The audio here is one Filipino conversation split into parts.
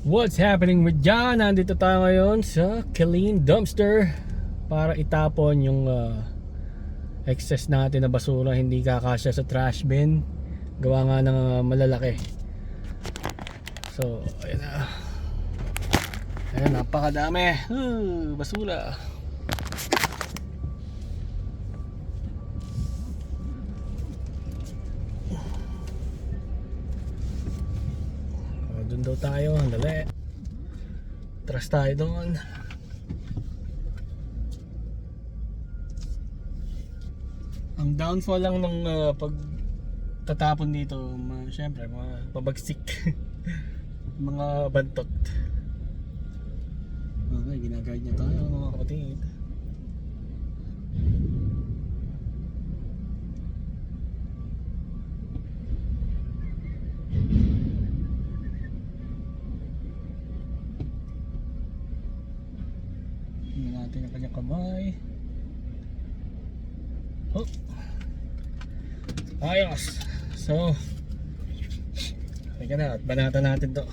What's happening with John? Nandito tayo ngayon sa Killeen Dumpster para itapon yung excess natin na basura, hindi kakasya sa trash bin. Gawa nga ng malalaki. So, ayun na. Ayun, napakadami. Basura. Doon daw tayo, dali. Tras tayo doon. Ang downfall lang ng pagtatapon dito, syempre mga pabagsik. Mga bantot. Okay, ginaguide niya tayo mga kapatid. Tingnan natin ang kanyang kamay. Oh. Ayos. So, teka na, at banatan natin to.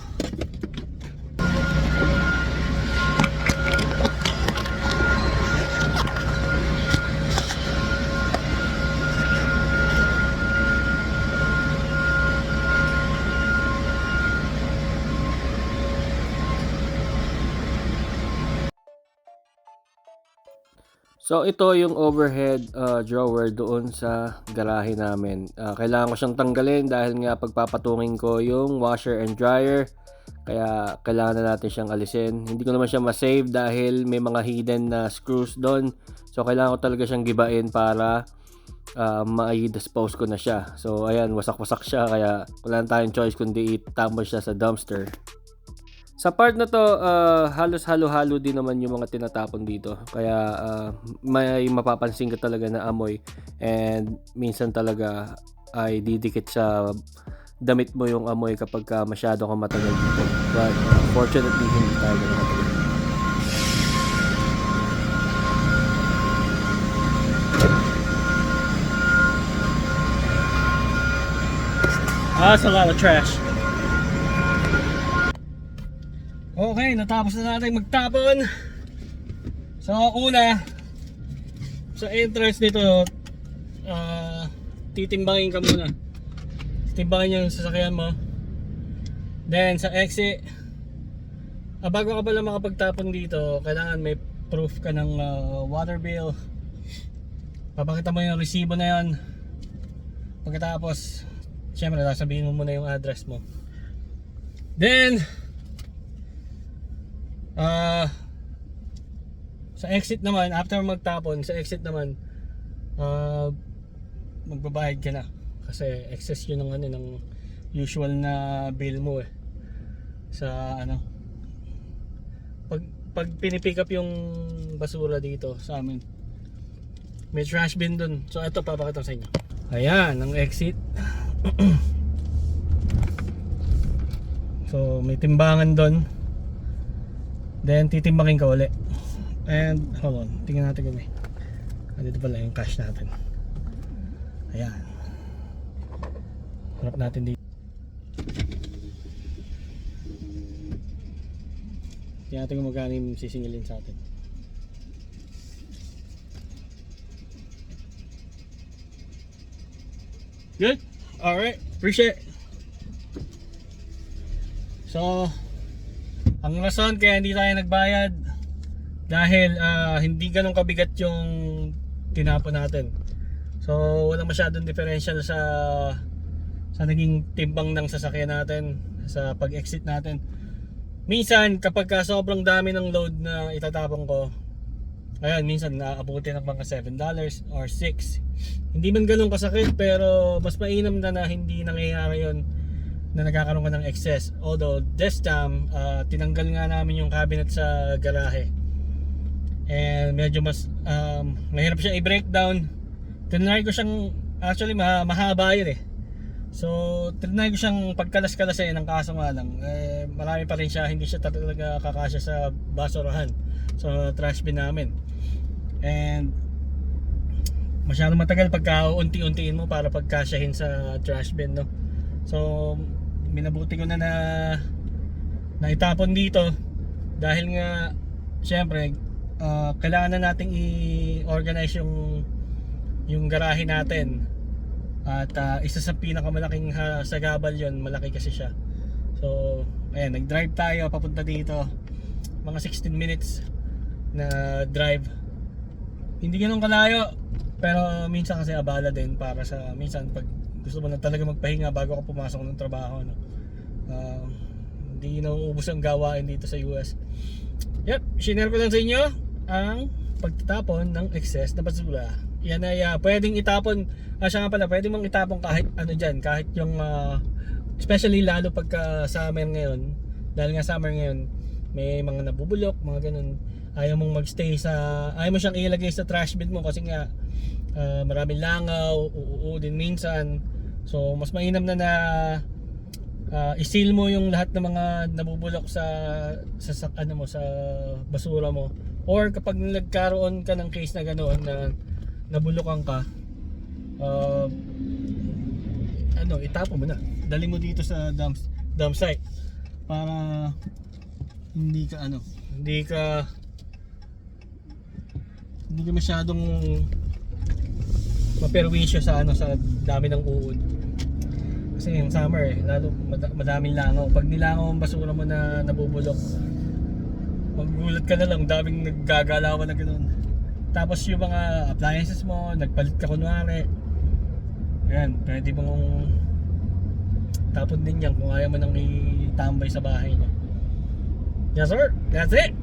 So ito yung overhead drawer doon sa garahe namin. Kailangan ko siyang tanggalin dahil nga pagpapatungin ko yung washer and dryer. Kaya kailangan na natin siyang alisin. Hindi ko naman siya ma-save dahil may mga hidden na screws doon. So kailangan ko talaga siyang gibain para ma-dispose ko na siya. So ayan, wasak-wasak siya kaya wala na tayong choice kundi itapon siya sa dumpster. Sa part na to, halos halo-halo din naman yung mga tinatapon dito. Kaya may mapapansin ka talaga na amoy. And minsan talaga ay didikit sa damit mo yung amoy kapag masyado kang matagal dito. But fortunately, hindi tayo ganun matagal. That's a lot of trash. Okay, natapos na natin magtapon. So una, sa entrance nito, titimbangin ka muna. Titimbangin yung sasakyan mo. Then sa exit, bago ka pala makapagtapon dito, kailangan may proof ka ng water bill. Papakita mo yung resibo na yan. Pagkatapos, syempre sasabihin mo muna yung address mo. Then sa exit naman, after magtapon, sa exit naman magbabayad ka na kasi excess yun ng ng usual na bill mo sa pag pinipick up yung basura dito sa amin, may trash bin dun. So ito, papakita ko sa inyo. Ayan ang exit. So may timbangan dun. Then titimbangin ka uli. And hold on, tingnan natin kung dito pala yung cash natin. Ayan. Harap natin dito. Tingnan natin kung magkano yung sisingilin sa atin. Good? Alright, appreciate it. So ang rason kaya hindi tayo nagbayad dahil hindi ganun kabigat yung tinapon natin. So walang masyadong differential sa naging timbang ng sasakyan natin sa pag-exit natin. Minsan kapag sobrang dami ng load na itatapon ko, ayun, minsan naabutin ng mga $7 or $6. Hindi man ganun kasakit, pero mas mainam na hindi nangyayari yun na nagkakaroon ka ng excess. Although this time tinanggal nga namin yung cabinet sa garahe and medyo mas mahirap siya i-breakdown. Tinry ko siyang, actually mahaba yun so tinry ko siyang pagkalas-kalasin ng kaso nga lang marami pa rin siya, hindi siya talaga kakasya sa basurahan, sa trash bin namin. And masyadong matagal pagka unti-untiin mo para pagkasyahin sa trash bin, no? So minabuti ko na na itapon dito dahil nga syempre kailangan na nating i-organize yung garahe natin. At isa sa pinakamalaking sagabal yon, malaki kasi siya. So ayan, nag-drive tayo papunta dito, mga 16 minutes na drive. Hindi ganun kalayo, pero minsan kasi abala din para sa minsan pag gusto mo na talaga magpahinga bago ka pumasok ng trabaho, no? Hindi nauubos ang gawain dito sa US. Yep, share ko lang sa inyo ang pagtatapon ng excess na basura. Yan ay pwedeng itapon, siya nga pala, pwede mong itapon kahit ano dyan, kahit yung especially lalo pagka summer ngayon, dahil nga summer ngayon may mga nabubulok, mga ganun. Ayaw mong magstay ayaw mo siyang ilagay sa trash bin mo kasi nga maraming langaw, din minsan. So mas mainam na i-seal mo yung lahat ng mga nabubulok sa ano mo, sa basura mo. Or kapag nagkaroon ka ng case na ganoon na nabulukan ka, itapon mo na. Dali mo dito sa dump site para hindi ka masyadong maperwisyo sa sa dami ng uod. Kasi yung summer lalo madaming langaw. Pag nilangaw ang basura mo na nabubulok, magugulat ka na lang, daming naggagalawan na ganoon. Tapos yung mga appliances mo, nagpalit ka kunwari, ayan, pwede mong tapon din yan kung ayaw mo nang itambay sa bahay niya. Yes sir, that's it.